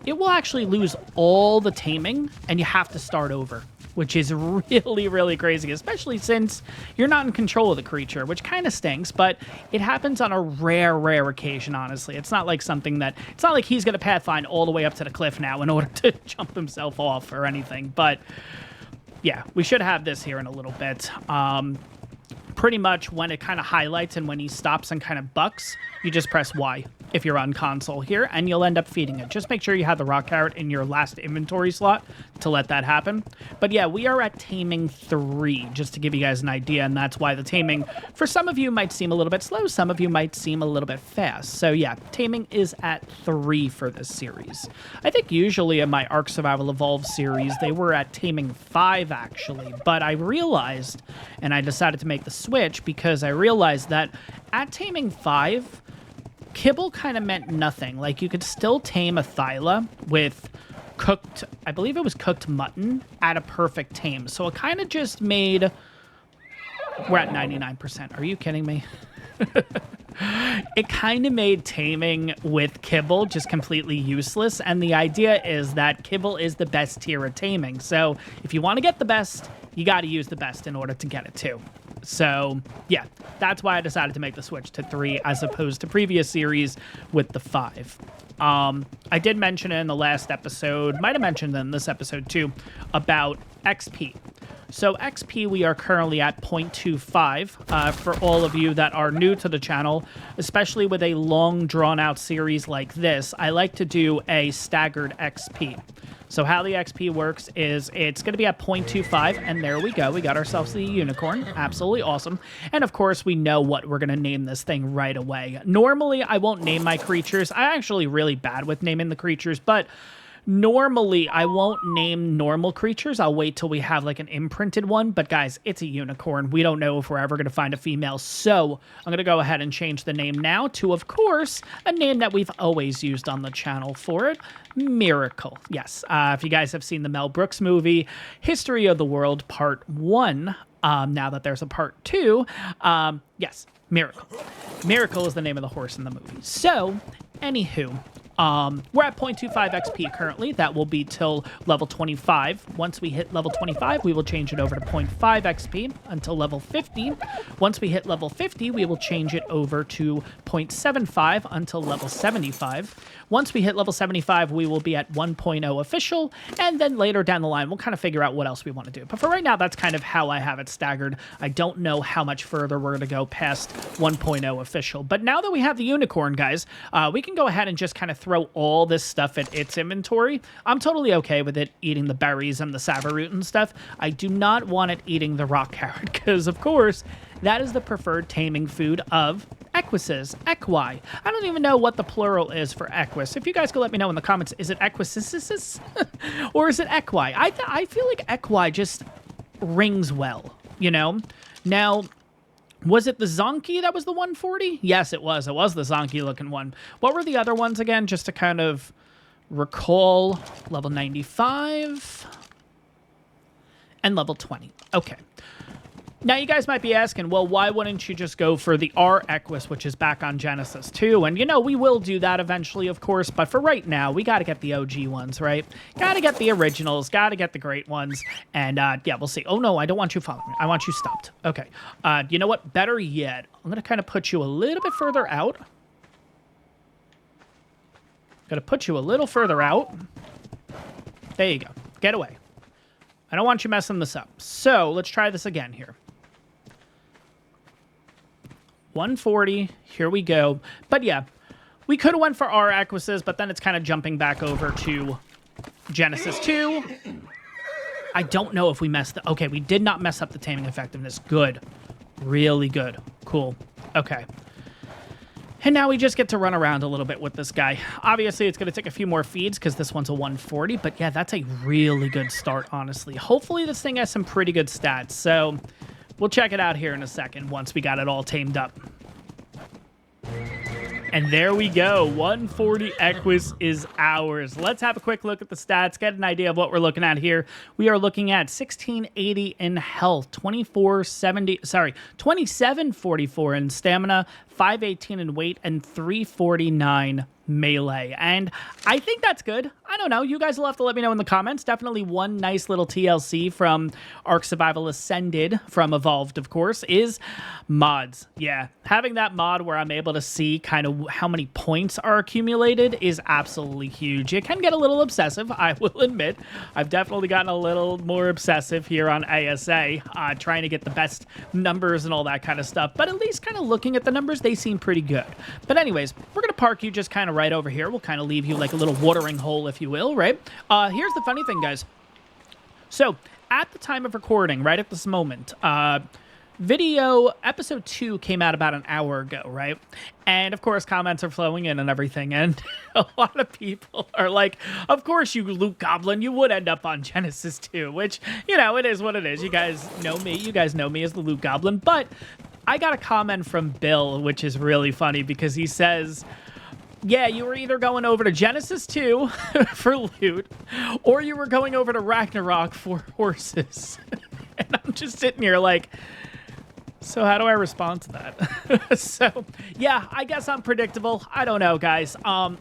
it will actually lose all the taming, and you have to start over, which is really, really crazy, especially since you're not in control of the creature, which kind of stinks, but it happens on a rare occasion, honestly. It's not like something that... It's not like he's going to pathfind all the way up to the cliff now in order to jump himself off or anything, but yeah, we should have this here in a little bit. Pretty much when it kind of highlights and when he stops and kind of bucks, you just press Y if you're on console here, and you'll end up feeding it. Just make sure you have the rock carrot in your last inventory slot to let that happen. But yeah, we are at Taming 3, just to give you guys an idea, and that's why the Taming, for some of you, might seem a little bit slow, some of you might seem a little bit fast. So yeah, Taming is at 3 for this series. I think usually in my ARKsurvivalevolved series, they were at Taming 5, actually, but I realized, and I decided to make the switch because I realized that at Taming 5, kibble kind of meant nothing. Like, you could still tame a Thyla with cooked, I believe it was cooked mutton, at a perfect tame. So it kind of just made... We're at 99%. Are you kidding me? It kind of made taming with kibble just completely useless. And the idea is that kibble is the best tier of taming. So if you want to get the best, you got to use the best in order to get it too. So, yeah, that's why I decided to make the switch to 3 as opposed to previous series with the 5. I did mention it in the last episode, might have mentioned it in this episode too, about XP. So XP, we are currently at 0.25 for all of you that are new to the channel, especially with a long drawn-out series like this. I like to do a staggered XP. So how the XP works is it's going to be at 0.25, and there we go. We got ourselves the unicorn. Absolutely awesome. And of course, we know what we're going to name this thing right away. Normally, I won't name my creatures. I'm actually really bad with naming the creatures, but normally, I won't name normal creatures. I'll wait till we have like an imprinted one. But guys, it's a unicorn. We don't know if we're ever going to find a female. So I'm going to go ahead and change the name now to, of course, a name that we've always used on the channel for it. Miracle. Yes. If you guys have seen the Mel Brooks movie, History of the World Part 1, now that there's a Part 2, yes, Miracle. Miracle is the name of the horse in the movie. So, anywho, we're at 0.25 XP currently. That will be till level 25. Once we hit level 25, we will change it over to 0.5 XP until level 50. Once we hit level 50, we will change it over to 0.75 until level 75. Once we hit level 75, we will be at 1.0 official, and then later down the line, we'll kind of figure out what else we want to do. But for right now, that's kind of how I have it staggered. I don't know how much further we're going to go past 1.0 official. But now that we have the unicorn, guys, we can go ahead and just kind of throw all this stuff at its inventory. I'm totally okay with it eating the berries and the savaroot and stuff. I do not want it eating the rock carrot because, of course, that is the preferred taming food of equises, equi. I don't even know what the plural is for equus. If you guys could let me know in the comments, is it equisis or is it equi? I feel like equi just rings well, you know? Now, was it the Zonky that was the 140? Yes, it was. It was the Zonky looking one. What were the other ones again? Just to kind of recall. Level 95 and level 20. Okay. Now, you guys might be asking, well, why wouldn't you just go for the ARKaholics, which is back on Genesis 2? And, you know, we will do that eventually, of course, but for right now, we got to get the OG ones, right? Got to get the originals, got to get the great ones, and, yeah, we'll see. Oh, no, I don't want you following me. I want you stopped. Okay. You know what? Better yet, I'm going to kind of put you a little bit further out. Going to put you a little further out. There you go. Get away. I don't want you messing this up. So, let's try this again here. 140, here we go. But yeah, we could have went for our equises, but then it's kind of jumping back over to Genesis 2. I don't know if we messed up. Okay, we did not mess up the taming effectiveness. Good. Really good. Cool. Okay. And now we just get to run around a little bit with this guy. Obviously, it's going to take a few more feeds because this one's a 140. But yeah, that's a really good start, honestly. Hopefully, this thing has some pretty good stats. So we'll check it out here in a second once we got it all tamed up. And there we go. 140 equus is ours. Let's have a quick look at the stats, get an idea of what we're looking at here. We are looking at 1680 in health, 2744 in stamina, 518 in weight, and 349 melee. And I think that's good. I don't know. You guys will have to let me know in the comments. Definitely one nice little TLC from Ark Survival Ascended, from Evolved, of course, is mods. Yeah, having that mod where I'm able to see kind of how many points are accumulated is absolutely huge. It can get a little obsessive, I will admit. I've definitely gotten a little more obsessive here on ASA, trying to get the best numbers and all that kind of stuff. But at least kind of looking at the numbers, they seem pretty good. But anyways, we're going to park you just kind of right over here. We'll kind of leave you like a little watering hole, if you will, right? Here's the funny thing, guys. So, at the time of recording, right at this moment, video episode 2 came out about an hour ago, right? And of course, comments are flowing in and everything, and a lot of people are like, of course, you Luke Goblin, you would end up on Genesis 2, which, you know, it is what it is. You guys know me. You guys know me as the Luke Goblin, but I got a comment from Bill, which is really funny, because he says, yeah, you were either going over to Genesis 2 for loot, or you were going over to Ragnarok for horses. And I'm just sitting here like, so how do I respond to that? So, yeah, I guess I'm predictable. I don't know, guys.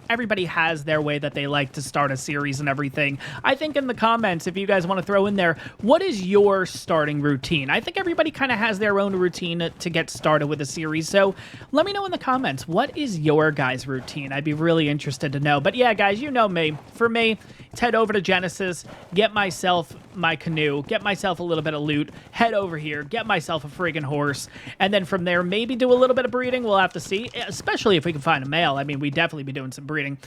Everybody has their way that they like to start a series and everything. I think in the comments, if you guys want to throw in there, what is your starting routine? I think everybody kind of has their own routine to get started with a series. So let me know in the comments, what is your guys' routine? I'd be really interested to know. But yeah, guys, you know me. For me, it's head over to Genesis, get myself my canoe, get myself a little bit of loot, head over here, get myself a friggin' horse, and then from there, maybe do a little bit of breeding. We'll have to see, especially if we can find a male. I mean, we'd definitely be doing some breeding.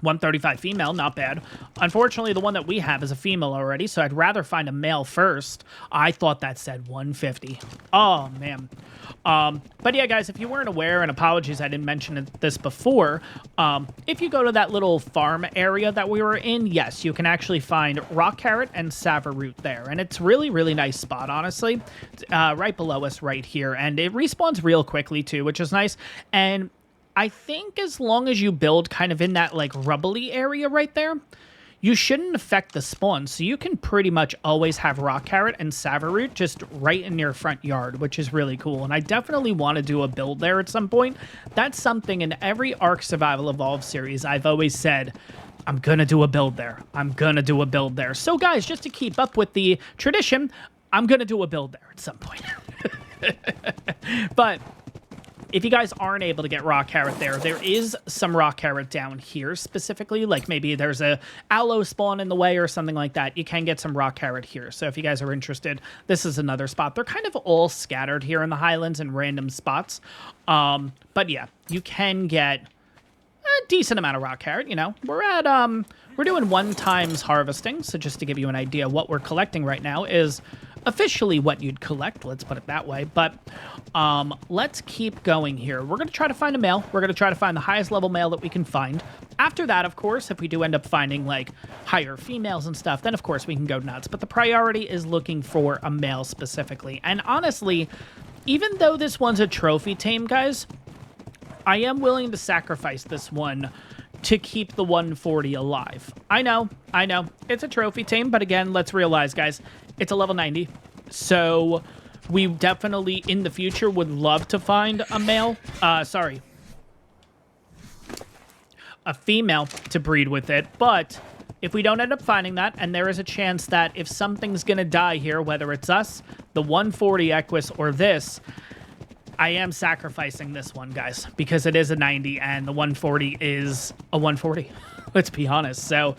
135 female, not bad. Unfortunately, the one that we have is a female already, so I'd rather find a male first. I thought that said 150. Oh, man. But yeah, guys, if you weren't aware, and apologies I didn't mention this before, if you go to that little farm area that we were in, yes, you can actually find rock carrot and savaroot there. And it's really, really nice spot, honestly. Right below us right here. And it respawns real quickly, too, which is nice. And I think as long as you build kind of in that, like, rubbly area right there, you shouldn't affect the spawn. So you can pretty much always have rock carrot and savaroot just right in your front yard, which is really cool. And I definitely want to do a build there at some point. That's something in every Ark Survival Evolved series I've always said, I'm going to do a build there. I'm going to do a build there. So, guys, just to keep up with the tradition, I'm going to do a build there at some point. But if you guys aren't able to get rock carrot there is some rock carrot down here specifically. Like maybe there's a aloe spawn in the way or something like that. You can get some rock carrot here. So if you guys are interested, this is another spot. They're kind of all scattered here in the Highlands in random spots. But yeah, you can get a decent amount of rock carrot, you know. We're doing 1 times harvesting. So just to give you an idea, what we're collecting right now is officially what you'd collect, let's put it that way. But let's keep going here. We're going to try to find a male. We're going to try to find the highest level male that we can find. After that, of course, if we do end up finding like higher females and stuff, then of course we can go nuts. But the priority is looking for a male specifically. And honestly, even though this one's a trophy tame, guys, I am willing to sacrifice this one to keep the 140 alive. I know, it's a trophy tame, but again, let's realize, guys, it's a level 90. So we definitely, in the future, would love to find a male, a female to breed with it. But if we don't end up finding that, and there is a chance that if something's gonna die here, whether it's us, the 140 equus, or this, I am sacrificing this one, guys, because it is a 90 and the 140 is a 140. Let's be honest. So,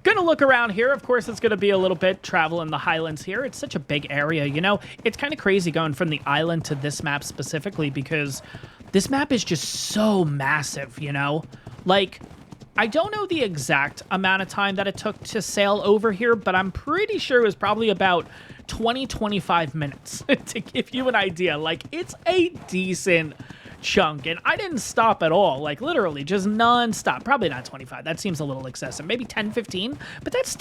gonna look around here. Of course, it's gonna be a little bit travel in the Highlands here. It's such a big area, you know? It's kind of crazy going from the island to this map specifically because this map is just so massive, you know? Like, I don't know the exact amount of time that it took to sail over here, but I'm pretty sure it was probably about 20-25 minutes to give you an idea. Like, it's a decent chunk, and I didn't stop at all. Like, literally just non-stop. Probably not 25. That seems a little excessive. Maybe 10-15, but that's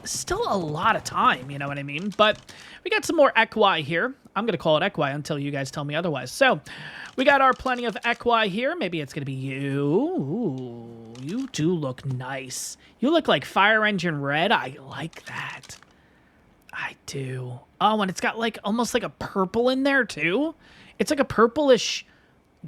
still a lot of time, you know what I mean? But we got some more equi here. I'm gonna call it equi until you guys tell me otherwise. So we got our plenty of equi here. Maybe it's gonna be you. Ooh, you do look nice. You look like Fire Engine Red. I like that. I do. Oh, and it's got like almost like a purple in there too. It's like a purplish.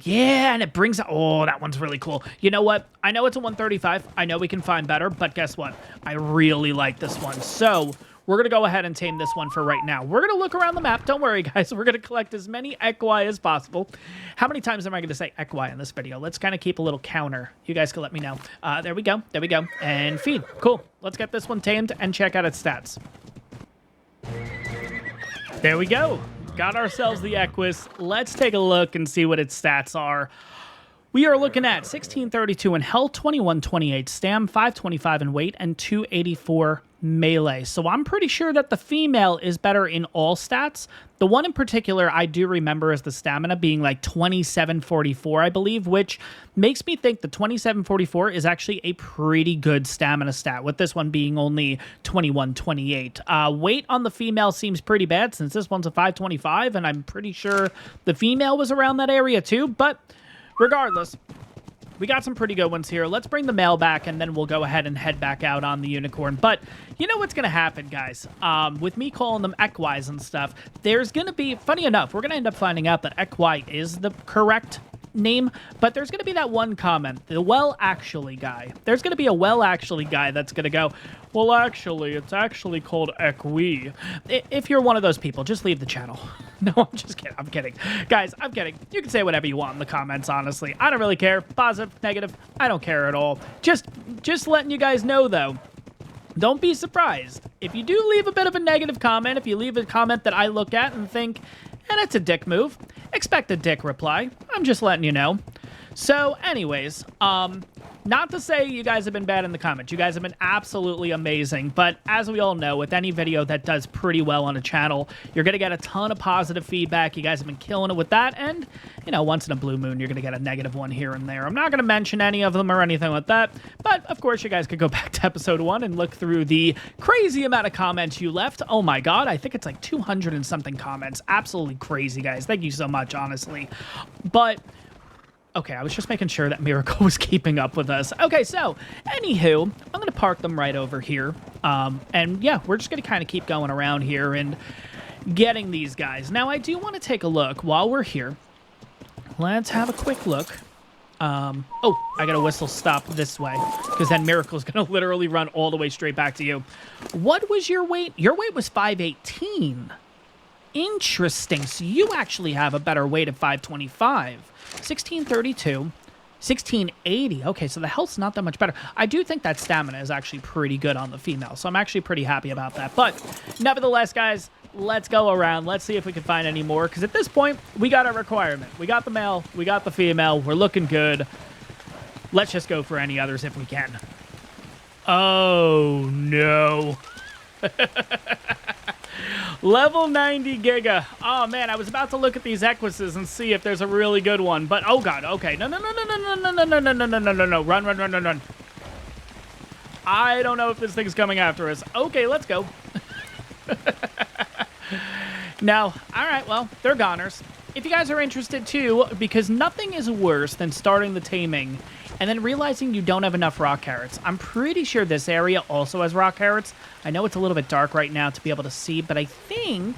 Yeah, and it brings... Oh, that one's really cool. You know what? I know it's a 135. I know we can find better, but guess what? I really like this one. So we're going to go ahead and tame this one for right now. We're going to look around the map. Don't worry, guys. We're going to collect as many equi as possible. How many times am I going to say equi in this video? Let's kind of keep a little counter. You guys can let me know. There we go. There we go. And feed. Cool. Let's get this one tamed and check out its stats. There we go. Got ourselves the equus. Let's take a look and see what its stats are. We are looking at 1632 in health, 2128 stam, 525 in weight, and 284 melee. So I'm pretty sure that the female is better in all stats. The one in particular I do remember is the stamina being like 2744, I believe, which makes me think the 2744 is actually a pretty good stamina stat, with this one being only 2128. Weight on the female seems pretty bad since this one's a 525, and I'm pretty sure the female was around that area too, but regardless, we got some pretty good ones here. Let's bring the male back, and then we'll go ahead and head back out on the unicorn. But you know what's going to happen, guys? With me calling them equis and stuff, there's going to be, funny enough, we're going to end up finding out that equi is the correct name, but there's going to be that one comment, the well actually guy. There's going to be a well actually guy that's going to go, well, actually, it's actually called equi. If you're one of those people, just leave the channel. No, I'm just kidding. I'm kidding. Guys, I'm kidding. You can say whatever you want in the comments, honestly. I don't really care. Positive, negative, I don't care at all. Just letting you guys know, though, don't be surprised. If you do leave a bit of a negative comment, if you leave a comment that I look at and think, and it's a dick move, expect a dick reply. I'm just letting you know. So, anyways, not to say you guys have been bad in the comments. You guys have been absolutely amazing. But as we all know, with any video that does pretty well on a channel, you're going to get a ton of positive feedback. You guys have been killing it with that. And, you know, once in a blue moon, you're going to get a negative one here and there. I'm not going to mention any of them or anything like that. But, of course, you guys could go back to episode 1 and look through the crazy amount of comments you left. Oh, my God. I think it's like 200 and something comments. Absolutely crazy, guys. Thank you so much, honestly. But... okay, I was just making sure that Miracle was keeping up with us. Okay, so, anywho, I'm going to park them right over here. And, yeah, we're just going to kind of keep going around here and getting these guys. Now, I do want to take a look while we're here. Let's have a quick look. Oh, I got to whistle stop this way, because then Miracle's going to literally run all the way straight back to you. What was your weight? Your weight was 518. Interesting. So you actually have a better weight of 525. 1632. 1680. Okay, so the health's not that much better. I do think that stamina is actually pretty good on the female, so I'm actually pretty happy about that. But nevertheless, guys, let's go around. Let's see if we can find any more, because at this point, we got our requirement. We got the male. We got the female. We're looking good. Let's just go for any others if we can. Oh, no. Level 90 Giga. Oh, man, I was about to look at these equises and see if there's a really good one. But, oh, God, okay. No. Run. I don't know if this thing's coming after us. Okay, let's go. No. All right, well, they're goners. If you guys are interested, too, because nothing is worse than starting the taming and then realizing you don't have enough rock carrots. I'm pretty sure this area also has rock carrots. I know it's a little bit dark right now to be able to see, but I think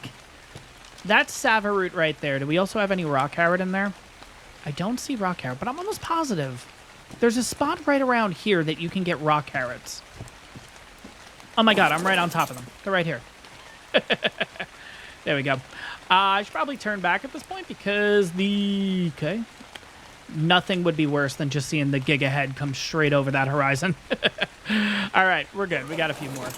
that's Savaroot right there. Do we also have any rock carrot in there? I don't see rock carrot, but I'm almost positive. There's a spot right around here that you can get rock carrots. Oh my god, I'm right on top of them. They're right here. There we go. I should probably turn back at this point because okay. Nothing would be worse than just seeing the Giga head come straight over that horizon. All right, we're good. We got a few more.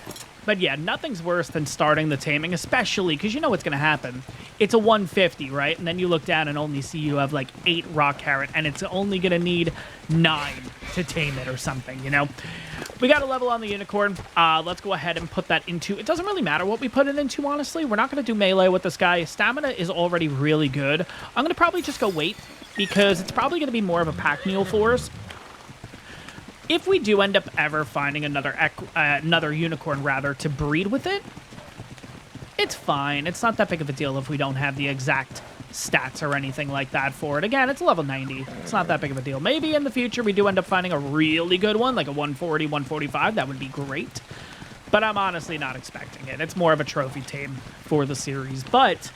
But yeah, nothing's worse than starting the taming, especially because you know what's going to happen. It's a 150, right? And then you look down and only see you have like 8 rock carrot, and it's only going to need 9 to tame it or something, you know? We got a level on the unicorn. Let's go ahead and put that into... It doesn't really matter what we put it into, honestly. We're not going to do melee with this guy. Stamina is already really good. I'm going to probably just go wait, because it's probably going to be more of a pack mule for us. If we do end up ever finding another unicorn, rather, to breed with it, it's fine. It's not that big of a deal if we don't have the exact stats or anything like that for it. Again, it's level 90. It's not that big of a deal. Maybe in the future we do end up finding a really good one, like a 140, 145. That would be great. But I'm honestly not expecting it. It's more of a trophy tame for the series. But,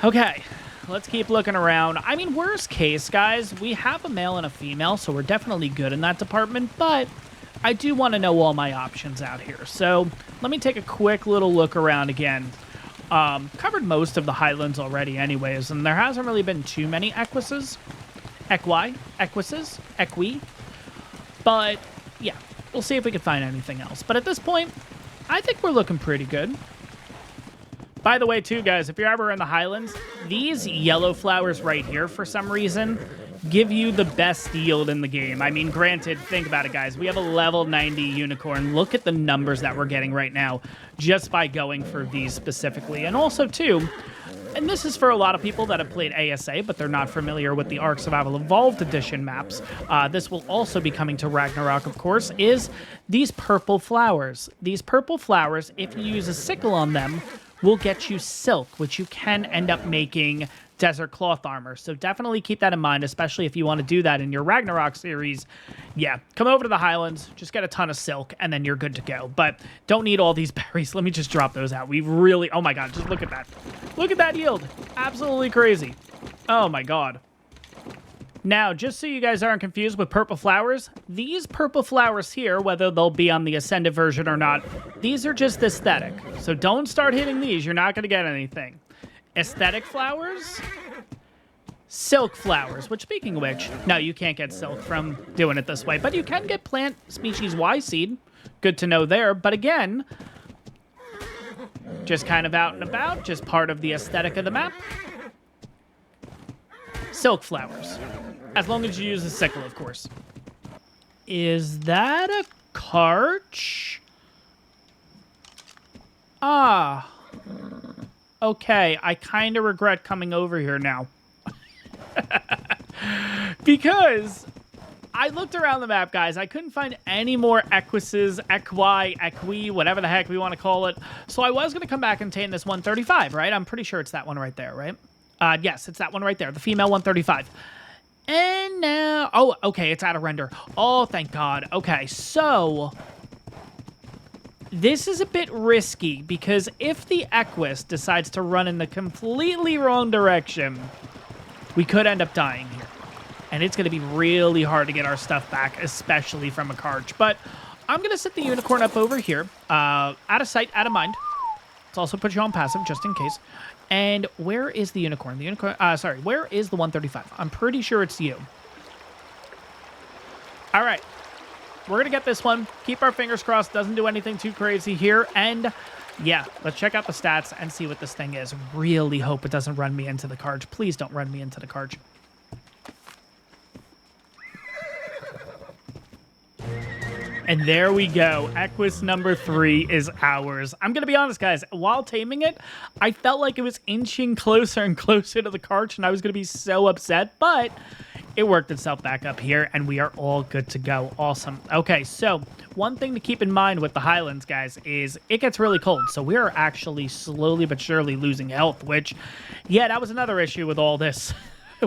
okay. Let's keep looking around. I mean, worst case, guys, we have a male and a female, so we're definitely good in that department, but I do want to know all my options out here. So let me take a quick little look around again. Covered most of the Highlands already anyways, and there hasn't really been too many equises. Equi. But, yeah, we'll see if we can find anything else. But at this point, I think we're looking pretty good. By the way, too, guys, if you're ever in the Highlands, these yellow flowers right here, for some reason, give you the best yield in the game. I mean, granted, think about it, guys. We have a level 90 unicorn. Look at the numbers that we're getting right now just by going for these specifically. And also, too, and this is for a lot of people that have played ASA, but they're not familiar with the ARKsurvivalevolved edition maps. This will also be coming to Ragnarok, of course, is these purple flowers. These purple flowers, if you use a sickle on them, will get you silk, which you can end up making desert cloth armor. So definitely keep that in mind, especially if you want to do that in your Ragnarok series. Yeah, come over to the Highlands, just get a ton of silk, and then you're good to go. But don't need all these berries. Let me just drop those out. We really... Oh my god, just look at that. Look at that yield. Absolutely crazy. Oh my god. Now, just so you guys aren't confused with purple flowers, these purple flowers here, whether they'll be on the Ascended version or not, these are just aesthetic. So don't start hitting these. You're not going to get anything. Aesthetic flowers, silk flowers, which, speaking of which, no, you can't get silk from doing it this way, but you can get plant species Y seed. Good to know there. But again, just kind of out and about, just part of the aesthetic of the map. Silk flowers. As long as you use a sickle, of course. Is that a carch? Ah. Okay, I kind of regret coming over here now. Because I looked around the map, guys. I couldn't find any more equises, equi, whatever the heck we want to call it. So I was going to come back and tame this 135, right? I'm pretty sure it's that one right there, right? Yes, it's that one right there, the female 135. And now... Oh, okay, it's out of render. Oh, thank God. Okay, so... This is a bit risky, because if the equus decides to run in the completely wrong direction, we could end up dying here. And it's going to be really hard to get our stuff back, especially from a carch. But I'm going to set the unicorn up over here. Out of sight, out of mind. Let's also put you on passive, just in case. And where is the unicorn? The unicorn, sorry, where is the 135? I'm pretty sure it's you. All right. We're going to get this one. Keep our fingers crossed. Doesn't do anything too crazy here. And yeah, let's check out the stats and see what this thing is. Really hope it doesn't run me into the carch. Please don't run me into the carch. And there we go. Equus number 3 is ours. I'm going to be honest, guys. While taming it, I felt like it was inching closer and closer to the cart, and I was going to be so upset, but it worked itself back up here, and we are all good to go. Awesome. Okay, so one thing to keep in mind with the Highlands, guys, is it gets really cold. So we are actually slowly but surely losing health, which, yeah, that was another issue with all this.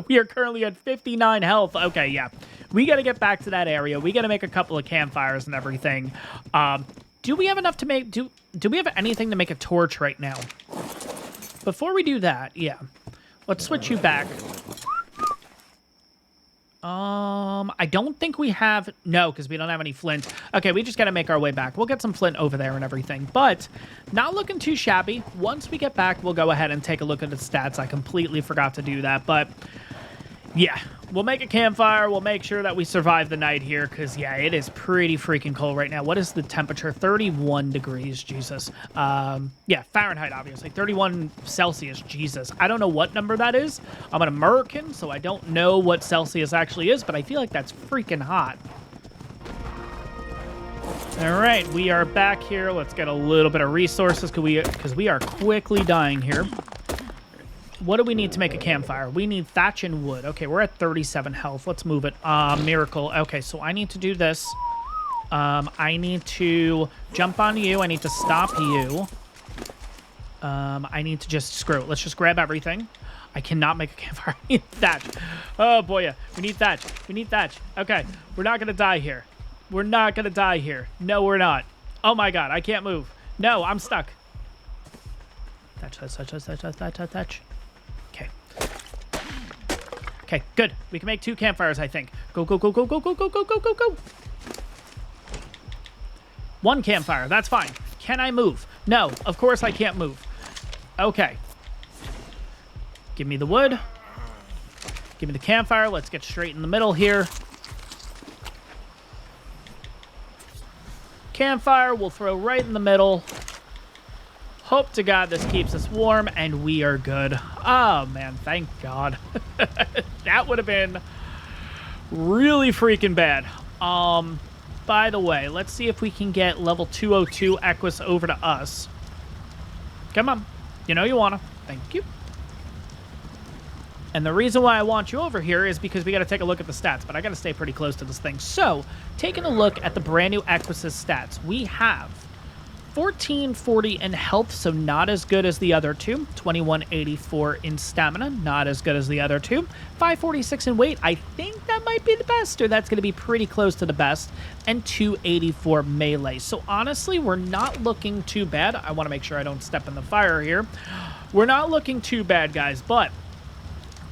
We are currently at 59 health. Okay, yeah. We got to get back to that area. We got to make a couple of campfires and everything. Do we have enough to make... Do we have anything to make a torch right now? Before we do that, yeah. Let's switch you back. I don't think we have... No, because we don't have any flint. Okay, we just got to make our way back. We'll get some flint over there and everything. But not looking too shabby. Once we get back, we'll go ahead and take a look at the stats. I completely forgot to do that. But yeah, we'll make a campfire. We'll make sure that we survive the night here because, yeah, it is pretty freaking cold right now. What is the temperature? 31 degrees. Jesus. Yeah, Fahrenheit, obviously. 31 Celsius. Jesus. I don't know what number that is. I'm an American, so I don't know what Celsius actually is, but I feel like that's freaking hot. All right, we are back here. Let's get a little bit of resources because we are quickly dying here. What do we need to make a campfire? We need thatch and wood. Okay, we're at 37 health. Let's move it. Miracle. Okay, so I need to do this. I need to jump on you. I need to stop you. I need to just screw it. Let's just grab everything. I cannot make a campfire. I need thatch. Oh, boy. Yeah. We need thatch. We need thatch. Okay, we're not going to die here. We're not going to die here. No, we're not. Oh, my God. I can't move. No, I'm stuck. Thatch, thatch, thatch, thatch, thatch, thatch, thatch. Okay, good. We can make 2 campfires, I think. Go, go, go, go, go, go, go, go, go, go, go. 1 campfire. That's fine. Can I move? No, of course I can't move. Okay. Give me the wood. Give me the campfire. Let's get straight in the middle here. Campfire, we'll throw right in the middle. Hope to God this keeps us warm, and we are good. Oh, man, thank God. That would have been really freaking bad. By the way, let's see if we can get level 202 Equus over to us. Come on. You know you want to. Thank you. And the reason why I want you over here is because we got to take a look at the stats, but I got to stay pretty close to this thing. So, taking a look at the brand new Equus's stats, we have 1440 in health, so not as good as the other two. 2184 in stamina, not as good as the other two. 546 in weight, I think that might be the best, or that's going to be pretty close to the best. And 284 melee. So honestly, we're not looking too bad. I want to make sure I don't step in the fire here. We're not looking too bad, guys, but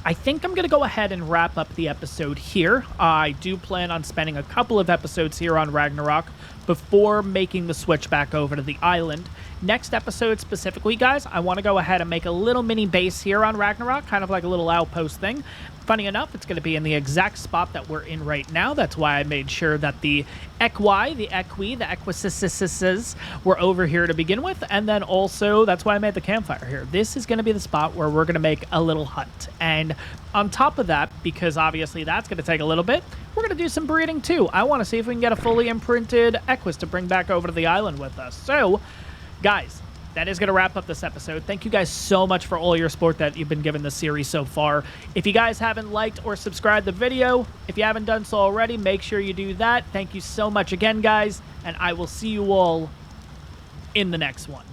I think I'm going to go ahead and wrap up the episode here. I do plan on spending a couple of episodes here on Ragnarok before making the switch back over to the island. Next episode specifically, guys, I want to go ahead and make a little mini base here on Ragnarok, kind of like a little outpost thing. Funny enough, it's going to be in the exact spot that we're in right now. That's why I made sure that the equus, the equises were over here to begin with. And then also, that's why I made the campfire here. This is going to be the spot where we're going to make a little hut. And on top of that, because obviously that's going to take a little bit, we're going to do some breeding too. I want to see if we can get a fully imprinted equus to bring back over to the island with us. So, guys, that is going to wrap up this episode. Thank you guys so much for all your support that you've been giving this series so far. If you guys haven't liked or subscribed the video, if you haven't done so already, make sure you do that. Thank you so much again, guys, and I will see you all in the next one.